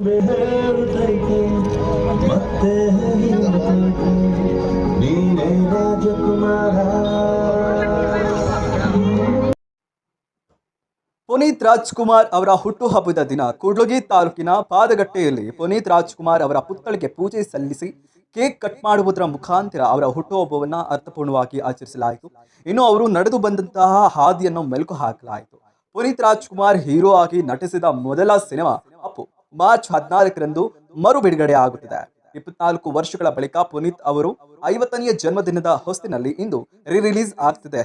ಪುನೀತ್ ರಾಜ್ಕುಮಾರ್ ಅವರ ಹುಟ್ಟುಹಬ್ಬದ ದಿನ ಕೂಡ್ಲಗಿ ತಾಲೂಕಿನ ಪಾದಗಟ್ಟೆಯಲ್ಲಿ ಪುನೀತ್ ರಾಜ್ಕುಮಾರ್ ಅವರ ಪುತ್ಥಳಿಗೆ ಪೂಜೆ ಸಲ್ಲಿಸಿ ಕೇಕ್ ಕಟ್ ಮಾಡುವುದರ ಮುಖಾಂತರ ಅವರ ಹುಟ್ಟುಹಬ್ಬವನ್ನು ಅರ್ಥಪೂರ್ಣವಾಗಿ ಆಚರಿಸಲಾಯಿತು. ಇನ್ನು ಅವರು ನಡೆದು ಬಂದಂತಹ ಹಾದಿಯನ್ನು ಮೆಲುಕು ಹಾಕಲಾಯಿತು. ಪುನೀತ್ ರಾಜ್ಕುಮಾರ್ ಹೀರೋ ಆಗಿ ನಟಿಸಿದ ಮೊದಲ ಸಿನಿಮಾ ಅಪ್ಪು ಮಾರ್ಚ್ 14ರಂದು ಮರು ಬಿಡುಗಡೆ ಆಗುತ್ತಿದೆ. 24 ವರ್ಷಗಳ ಬಳಿಕ ಪುನೀತ್ ಅವರು 50ನೇ ಜನ್ಮದಿನದ ಹೊಸ್ತಿನಲ್ಲಿ ಇಂದು ರಿಲೀಸ್ ಆಗ್ತಿದೆ.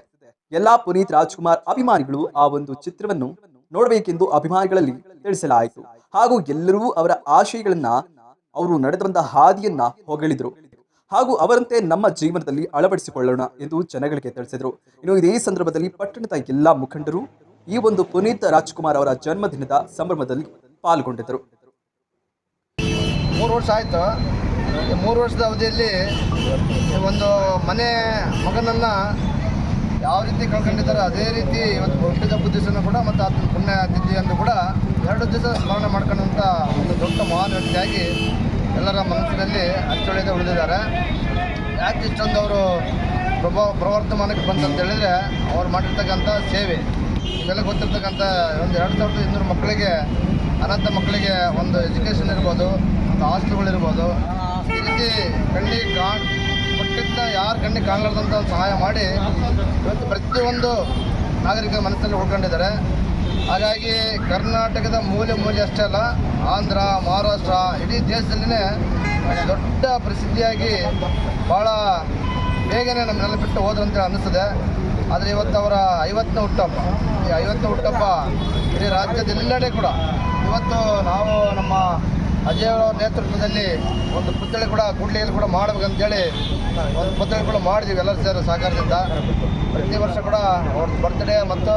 ಎಲ್ಲಾ ಪುನೀತ್ ರಾಜ್ಕುಮಾರ್ ಅಭಿಮಾನಿಗಳು ಆ ಒಂದು ಚಿತ್ರವನ್ನು ನೋಡಬೇಕೆಂದು ಅಭಿಮಾನಿಗಳಲ್ಲಿ ತಿಳಿಸಲಾಯಿತು. ಹಾಗೂ ಎಲ್ಲರೂ ಅವರ ಆಶಯಗಳನ್ನ, ಅವರು ನಡೆದ ಬಂದ ಹಾದಿಯನ್ನ ಹೊಗಳಿದ್ರು. ಹಾಗೂ ಅವರಂತೆ ನಮ್ಮ ಜೀವನದಲ್ಲಿ ಅಳವಡಿಸಿಕೊಳ್ಳೋಣ ಎಂದು ಜನಗಳಿಗೆ ತಿಳಿಸಿದರು. ಇನ್ನು ಇದೇ ಸಂದರ್ಭದಲ್ಲಿ ಪಟ್ಟಣದ ಎಲ್ಲಾ ಮುಖಂಡರು ಈ ಒಂದು ಪುನೀತ್ ರಾಜ್ಕುಮಾರ್ ಅವರ ಜನ್ಮದಿನದ ಸಂಭ್ರಮದಲ್ಲಿ ಪಾಲ್ಗೊಂಡಿದ್ದರು. 3 ವರ್ಷ ಆಯಿತು. 3 ವರ್ಷದ ಅವಧಿಯಲ್ಲಿ ಒಂದು ಮನೆ ಮಗನನ್ನು ಯಾವ ರೀತಿ ಕಳ್ಕೊಂಡಿದ್ದಾರೆ ಅದೇ ರೀತಿ ಇವತ್ತು ಹುಟ್ಟಿದಬ್ಬ ದಿವಸನೂ ಕೂಡ ಮತ್ತು ಆತನ ಪುಣ್ಯ ತಿಥಿಯನ್ನು ಕೂಡ 2 ದಿವಸ ಸ್ಮರಣೆ ಮಾಡ್ಕೊಂಡಂಥ ಒಂದು ದೊಡ್ಡ ಮಹಾನ್ ವ್ಯಕ್ತಿಯಾಗಿ ಎಲ್ಲರ ಮನಸ್ಸಿನಲ್ಲಿ ಅಚ್ಚಳಿಯದೆ ಉಳಿದಿದ್ದಾರೆ. ಯಾಕೆ ಇಷ್ಟೊಂದು ಅವರು ಪ್ರವರ್ಧಮಾನಕ್ಕೆ ಬಂತಂತ ಹೇಳಿದರೆ ಅವ್ರು ಮಾಡಿರ್ತಕ್ಕಂಥ ಸೇವೆ ಇವೆಲ್ಲ ಗೊತ್ತಿರ್ತಕ್ಕಂಥ ಒಂದು 2200 ಮಕ್ಕಳಿಗೆ, ಅನಂತ ಮಕ್ಕಳಿಗೆ ಒಂದು ಎಜುಕೇಷನ್ ಇರ್ಬೋದು, ಒಂದು ಹಾಸ್ಟೆಲ್ಗಳಿರ್ಬೋದು, ಈ ರೀತಿ ಕೊಟ್ಟಿದ್ದ ಯಾರು ಕಣ್ಣಿಗೆ ಕಾಣಲಾರ್ದಂಥ ಒಂದು ಸಹಾಯ ಮಾಡಿ ಇವತ್ತು ಪ್ರತಿಯೊಂದು ನಾಗರಿಕರ ಮನಸ್ಸಲ್ಲಿ ಉಳ್ಕೊಂಡಿದ್ದಾರೆ. ಹಾಗಾಗಿ ಕರ್ನಾಟಕದ ಮೂಲೆ ಅಷ್ಟೇ ಅಲ್ಲ, ಆಂಧ್ರ, ಮಹಾರಾಷ್ಟ್ರ, ಇಡೀ ದೇಶದಲ್ಲಿನೇ ದೊಡ್ಡ ಪ್ರಸಿದ್ಧಿಯಾಗಿ ಭಾಳ ಬೇಗನೆ ನಮ್ಮನ್ನೆಲ್ಲ ಬಿಟ್ಟು ಹೋದ್ರು ಅಂತ ಅನ್ನಿಸ್ತದೆ. ಆದರೆ ಇವತ್ತು ಅವರ 50ನೇ ಹುಟ್ಟುಹಬ್ಬ, ಈ 50ನೇ ಹುಟ್ಟುಹಬ್ಬ ಇಡೀ ರಾಜ್ಯದೆಲ್ಲೆಡೆ ಕೂಡ ಇವತ್ತು ನಾವು ನಮ್ಮ ಅಜಯ್ ಅವರ ನೇತೃತ್ವದಲ್ಲಿ ಒಂದು ಪುತ್ಥಳಿ ಕೂಡ ಕೂಡ್ಲಿಯಲ್ಲಿ ಕೂಡ ಮಾಡಬೇಕಂತೇಳಿ ಒಂದು ಪುತ್ಥಳಿ ಕೂಡ ಮಾಡಿದ್ದೀವಿ ಎಲ್ಲರೂ ಸೇರಿ ಸಹಕಾರದಿಂದ. ಪ್ರತಿ ವರ್ಷ ಕೂಡ ಅವ್ರ ಬರ್ತ್ಡೇ ಮತ್ತು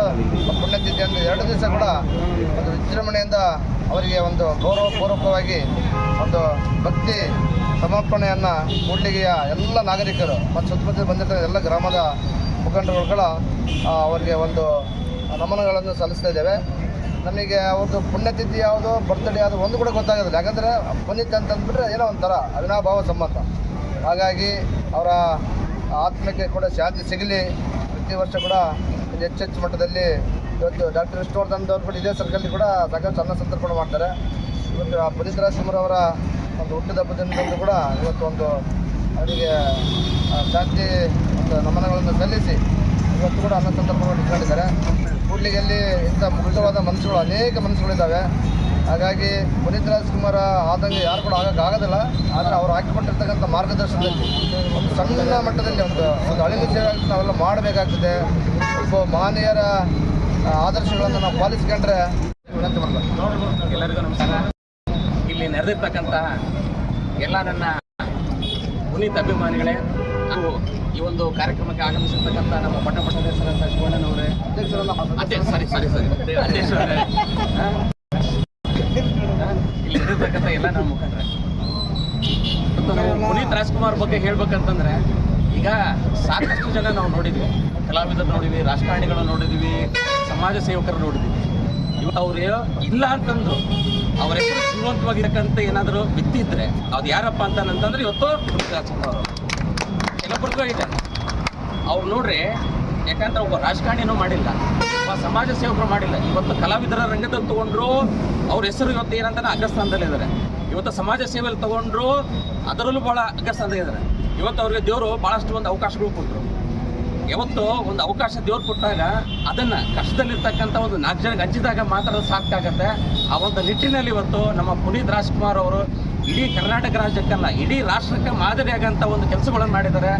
ಪುಣ್ಯತಿಥಿ ಅಂದರೆ 2 ದಿವಸ ಕೂಡ ಒಂದು ವಿಜೃಂಭಣೆಯಿಂದ ಅವರಿಗೆ ಒಂದು ಗೌರವಪೂರ್ವಕವಾಗಿ ಒಂದು ಭಕ್ತಿ ಸಮರ್ಪಣೆಯನ್ನು ಕೂಡ್ಲಿಗೆಯ ಎಲ್ಲ ನಾಗರಿಕರು ಮತ್ತು ಸುತ್ತಮುತ್ತ ಬಂದಿರ್ತಕ್ಕಂಥ ಎಲ್ಲ ಗ್ರಾಮದ ಮುಖಂಡರುಗಳು ಕೂಡ ಅವರಿಗೆ ಒಂದು ನಮನಗಳನ್ನು ಸಲ್ಲಿಸ್ತಾ ಇದ್ದೇವೆ. ನಮಗೆ ಅವ್ರದ್ದು ಪುಣ್ಯತಿಥಿ ಯಾವುದು, ಬರ್ತ್ಡೇ ಯಾವುದು ಒಂದು ಕೂಡ ಗೊತ್ತಾಗೋದಿಲ್ಲ. ಯಾಕಂದರೆ ಪುನೀತ್ ಅಂತಂದ್ಬಿಟ್ರೆ ಏನೋ ಒಂಥರ ಅವಿನಾಭಾವ ಸಂಬಂಧ. ಹಾಗಾಗಿ ಅವರ ಆತ್ಮಕ್ಕೆ ಕೂಡ ಶಾಂತಿ ಸಿಗಲಿ. ಪ್ರತಿ ವರ್ಷ ಕೂಡ ಹೆಚ್ಚೆಚ್ಚು ಮಟ್ಟದಲ್ಲಿ ಇವತ್ತು ಡಾಕ್ಟರ್ ವಿಷ್ಣುವರ್ಧನ್ ಅವರು ಕೂಡ ಇದೇ ಸರ್ಕಲ್ಲಿ ಕೂಡ ಸಾಕಷ್ಟು ಅನ್ನ ಸಂತರ್ಪಣೆ ಮಾಡ್ತಾರೆ. ಇವತ್ತು ಪುನೀತ್ ರಾಜ್ಕುಮಾರ್ ಅವರ ಒಂದು ಹುಟ್ಟಿದಬ್ಬ ದಿನದಂದು ಕೂಡ ಇವತ್ತು ಒಂದು ಅವರಿಗೆ ಶಾಂತಿ ಒಂದು ನಮನಗಳನ್ನು ಸಲ್ಲಿಸಿ ಇವತ್ತು ಕೂಡ ಅನ್ನ ಸಂತರ್ಪಣೆ ಇಟ್ಕೊಂಡಿದ್ದಾರೆ. ಕೂಡ್ಲಿಗೆಯಲ್ಲಿ ಇಂಥ ಮುಕ್ತವಾದ ಮನಸ್ಸುಗಳು ಅನೇಕ ಮನಸ್ಸುಗಳಿದ್ದಾವೆ. ಹಾಗಾಗಿ ಪುನೀತ್ ರಾಜ್ಕುಮಾರ್ ಆದಂಗೆ ಯಾರು ಕೂಡ ಆಗೋಕ್ಕಾಗೋದಿಲ್ಲ. ಆದರೆ ಅವರು ಹಾಕಿಕೊಟ್ಟಿರ್ತಕ್ಕಂಥ ಮಾರ್ಗದರ್ಶನದಲ್ಲಿ ಒಂದು ಸಣ್ಣ ಮಟ್ಟದಲ್ಲಿ ಒಂದು ಅಳಿಲು ಸೇವೆ ನಾವೆಲ್ಲ ಮಾಡಬೇಕಾಗ್ತದೆ. ಒಬ್ಬ ಮಹನೀಯರ ಆದರ್ಶಗಳನ್ನು ನಾವು ಪಾಲಿಸ್ಕೊಂಡ್ರೆ ವಿನಂತಿ ಮಾಡಬೇಕು. ಎಲ್ಲರಿಗೂ ನಮಸ್ಕಾರ. ಇಲ್ಲಿ ನೆರೆದಿರ್ತಕ್ಕಂಥ ಎಲ್ಲ ನನ್ನ ಪುನೀತ್ ಅಭಿಮಾನಿಗಳೇ, ಹಾಗೂ ಈ ಒಂದು ಕಾರ್ಯಕ್ರಮಕ್ಕೆ ಆಗಮಿಸಿರ್ತಕ್ಕಂಥ ನಮ್ಮ ಪಟ್ಟಣಾಧ್ಯಕ್ಷರಂಥ ಶಿವಣ್ಣನವರೇ, ಅಧ್ಯಕ್ಷರೇ, ಇಲ್ಲಿ ಇರತಕ್ಕಂಥ ಎಲ್ಲ ನಮ್ಮ ಮುಖಂಡರೇ, ಮತ್ತು ನಾವು ಪುನೀತ್ ರಾಜ್ಕುಮಾರ್ ಬಗ್ಗೆ ಹೇಳ್ಬೇಕಂತಂದ್ರೆ ಈಗ ಸಾಕಷ್ಟು ಜನ ನಾವು ನೋಡಿದ್ವಿ, ಕಲಾವಿದರು ನೋಡಿದ್ವಿ, ರಾಜಕಾರಣಿಗಳು ನೋಡಿದ್ವಿ, ಸಮಾಜ ಸೇವಕರು ನೋಡಿದ್ವಿ. ಇವತ್ತು ಅವ್ರು ಇಲ್ಲ ಅಂತಂದ್ರು ಅವ್ರ ಹೆಸರು ಜೀವಂತವಾಗಿರಕ್ಕಂತ ಏನಾದರೂ ವ್ಯಕ್ತಿ ಇದ್ದರೆ ಅದು ಯಾರಪ್ಪ ಅಂತಂದ್ರೆ ಇವತ್ತು ಪುನೀತ್ ರಾಜ್ಕುಮಾರ್ ಅವರು. ಕೆಲವೊಬ್ಬರಿಗೂ ಇದೆ ಅವ್ರು ನೋಡ್ರಿ, ಯಾಕಂದ್ರೆ ಒಬ್ಬ ರಾಜಕಾರಣಿನೂ ಮಾಡಿಲ್ಲ, ಒಬ್ಬ ಸಮಾಜ ಸೇವಕರು ಮಾಡಿಲ್ಲ. ಇವತ್ತು ಕಲಾವಿದರ ರಂಗದಲ್ಲಿ ತೊಗೊಂಡ್ರು ಅವ್ರ ಹೆಸರು ಇವತ್ತು ಏನಂತಾನೆ ಅಗ್ರಸ್ಥಾನದಲ್ಲಿದ್ದಾರೆ. ಇವತ್ತು ಸಮಾಜ ಸೇವೆಯಲ್ಲಿ ತೊಗೊಂಡ್ರು ಅದರಲ್ಲೂ ಭಾಳ ಅಗ್ರಸ್ಥಾನದಲ್ಲಿದ್ದಾರೆ. ಇವತ್ತು ಅವ್ರಿಗೆ ದೇವರು ಭಾಳಷ್ಟು ಒಂದು ಅವಕಾಶಗಳು ಕೊಟ್ಟರು. ಯಾವತ್ತು ಒಂದು ಅವಕಾಶ ದೇವ್ರು ಕೊಟ್ಟಾಗ ಅದನ್ನು ಕಷ್ಟದಲ್ಲಿರ್ತಕ್ಕಂಥ ಒಂದು 4 ಜನಕ್ಕೆ ಹಂಚಿದಾಗ ಮಾತ್ರ ಸಾಕಾಗತ್ತೆ. ಆ ಒಂದು ನಿಟ್ಟಿನಲ್ಲಿ ಇವತ್ತು ನಮ್ಮ ಪುನೀತ್ ರಾಜ್ಕುಮಾರ್ ಅವರು ಇಡೀ ಕರ್ನಾಟಕ ರಾಜ್ಯಕ್ಕಲ್ಲ, ಇಡೀ ರಾಷ್ಟ್ರಕ್ಕೆ ಮಾದರಿಯಾಗಂಥ ಒಂದು ಕೆಲಸಗಳನ್ನು ಮಾಡಿದ್ದಾರೆ.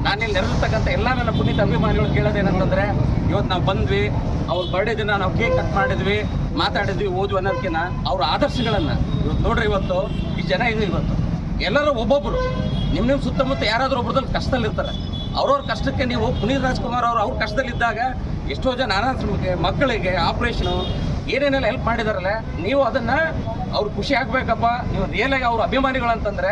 ನಾನಿಲ್ಲಿ ನೆರೆದಿರ್ತಕ್ಕಂಥ ಎಲ್ಲ ನನ್ನ ಪುನೀತ್ ಅಭಿಮಾನಿಗಳು ಕೇಳೋದೇನಂತಂದರೆ, ಇವತ್ತು ನಾವು ಬಂದ್ವಿ, ಅವ್ರ ಬರ್ಡೇ ದಿನ ನಾವು ಕೇಕ್ ಕಟ್ ಮಾಡಿದ್ವಿ, ಮಾತಾಡಿದ್ವಿ, ಓದ್ವಿ ಅನ್ನೋದಕ್ಕಿಂತ ಅವ್ರ ಆದರ್ಶಗಳನ್ನು ಇವತ್ತು ನೋಡ್ರಿ. ಇವತ್ತು ಈ ಜನ ಇದು ಇವತ್ತು ಎಲ್ಲರೂ ಒಬ್ಬೊಬ್ಬರು ನಿಮ್ಮ ಸುತ್ತಮುತ್ತ ಯಾರಾದರೂ ಒಬ್ಬರದಲ್ಲಿ ಕಷ್ಟದಲ್ಲಿರ್ತಾರೆ. ಅವ್ರವ್ರ ಕಷ್ಟಕ್ಕೆ ನೀವು ಪುನೀತ್ ರಾಜ್ಕುಮಾರ್ ಅವರು ಅವ್ರ ಕಷ್ಟದಲ್ಲಿದ್ದಾಗ ಎಷ್ಟೋ ಜನ ಅನಾಥರಿಗೆ, ಮಕ್ಕಳಿಗೆ ಆಪ್ರೇಷನು ಏನೇನೆಲ್ಲ ಹೆಲ್ಪ್ ಮಾಡಿದಾರಲ್ಲ, ನೀವು ಅದನ್ನು ಅವ್ರು ಖುಷಿ ಆಗಬೇಕಪ್ಪ. ನೀವು ರಿಯಲಾಗಿ ಅವ್ರ ಅಭಿಮಾನಿಗಳು ಅಂತಂದರೆ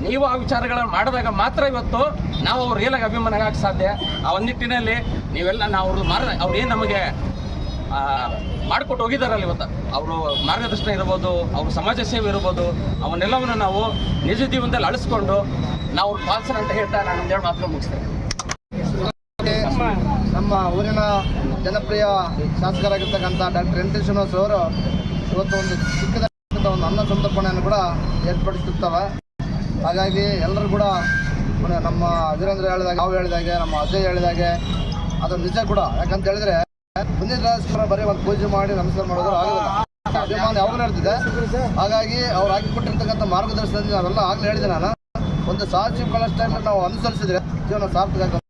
ನೀವು ಆ ವಿಚಾರಗಳನ್ನು ಮಾಡಿದಾಗ ಮಾತ್ರ ಇವತ್ತು ನಾವು ಅವ್ರು ರಿಯಲಾಗಿ ಅಭಿಮಾನ ಆಗಕ್ಕೆ ಸಾಧ್ಯ. ಆ ಒಂದು ನಿಟ್ಟಿನಲ್ಲಿ ನೀವೆಲ್ಲ ನಾವು ಅವ್ರು ಏನು ನಮಗೆ ಮಾಡಿಕೊಟ್ಟು ಹೋಗಿದ್ದಾರಲ್ಲ ಇವತ್ತು. ಅವರು ಮಾರ್ಗದರ್ಶನ ಇರ್ಬೋದು, ಅವ್ರ ಸಮಾಜ ಸೇವೆ ಇರ್ಬೋದು, ಅವನ್ನೆಲ್ಲವನ್ನು ನಾವು ನಿಜ ಜೀವನದಲ್ಲಿ ಅಳಿಸ್ಕೊಂಡು ನಾವು ಅವ್ರ ಪಾಲ್ಸನ ಅಂತ ಹೇಳ್ತಾ ನಾನು ಒಂದೆರಡು ಮಾತ್ರ ಮುಗಿಸ್ತೇನೆ. ನಮ್ಮ ಊರಿನ ಜನಪ್ರಿಯ ಶಾಸಕರಾಗಿರ್ತಕ್ಕಂಥ ಡಾಕ್ಟರ್ ಎನ್ ಟಿ ಶ್ರೀನಿವಾಸ್ ಅವರು ಇವತ್ತು ಒಂದು ಚಿಕ್ಕದಾದಂಥ ಒಂದು ಅನ್ನ ಸಂತರ್ಪಣೆಯನ್ನು ಕೂಡ ಏರ್ಪಡಿಸುತ್ತವೆ. ಹಾಗಾಗಿ ಎಲ್ಲರೂ ಕೂಡ ನಮ್ಮ ವೀರೇಂದ್ರ ಹೇಳಿದಾಗೆ, ನಾವು ಹೇಳಿದಾಗೆ, ನಮ್ಮ ಅಜಯ್ ಹೇಳಿದಾಗೆ ಅದು ನಿಜ ಕೂಡ. ಯಾಕಂತ ಹೇಳಿದ್ರೆ ಪುನೀತ್ ರಾಜ್ಕುಮಾರ್ ಬರೀ ಒಂದು ಪೂಜೆ ಮಾಡಿ ನಮಸ್ಕಾರ ಮಾಡೋದು ಆಗೋದಿಲ್ಲ, ಅಭಿಮಾನ ಯಾವಾಗಲೂ ಇರ್ತಿದೆ. ಹಾಗಾಗಿ ಅವ್ರು ಹಾಕಿಕೊಟ್ಟಿರ್ತಕ್ಕಂಥ ಮಾರ್ಗದರ್ಶನದಿಂದ ನಾವೆಲ್ಲ ಆಗಲೇ ಹೇಳಿದೆ ನಾನು, ಒಂದು ಸಾಹಸಿ ಕಳಾ ಸ್ಟೈಲ್ ನಾವು ಅನುಸರಿಸಿದ್ರೆ ಜೀವನ ಸಾರ್ಥಕ.